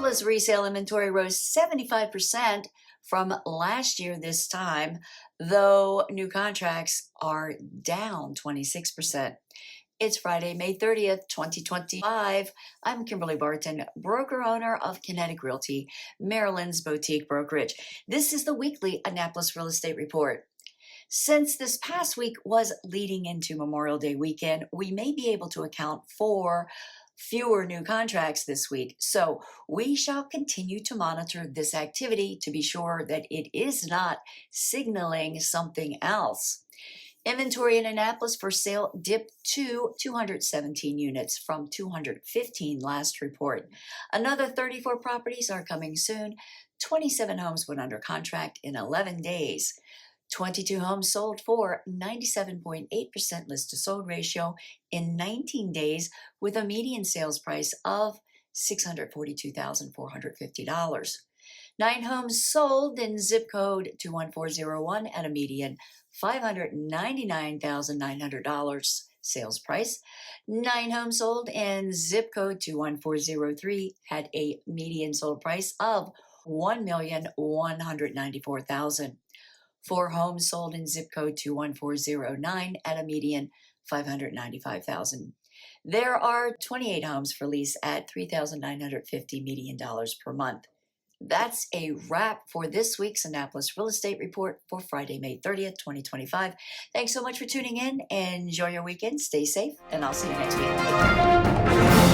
Annapolis resale inventory rose 75% from last year this time, though new contracts are down 26%. It's Friday, May 30th, 2025. I'm Kimberly Barton, broker owner of Kinetic Realty, Maryland's boutique brokerage. This is the weekly Annapolis Real Estate Report. Since this past week was leading into Memorial Day weekend, we may be able to account for fewer new contracts this week. So we shall continue to monitor this activity to be sure that it is not signaling something else. Inventory in Annapolis for sale dipped to 217 units from 215 last report. Another 34 properties are coming soon. 27 homes went under contract in 11 days. 22 homes sold for 97.8% list to sold ratio in 19 days with a median sales price of $642,450. 9 homes sold in zip code 21401 at a median $599,900 sales price. 9 homes sold in zip code 21403 had a median sold price of $1,194,000. 4 homes sold in zip code 21409 at a median $595,000. There are 28 homes for lease at $3,950 median dollars per month. That's a wrap for this week's Annapolis Real Estate Report for Friday, May 30th, 2025. Thanks so much for tuning in. Enjoy your weekend. Stay safe, and I'll see you next week.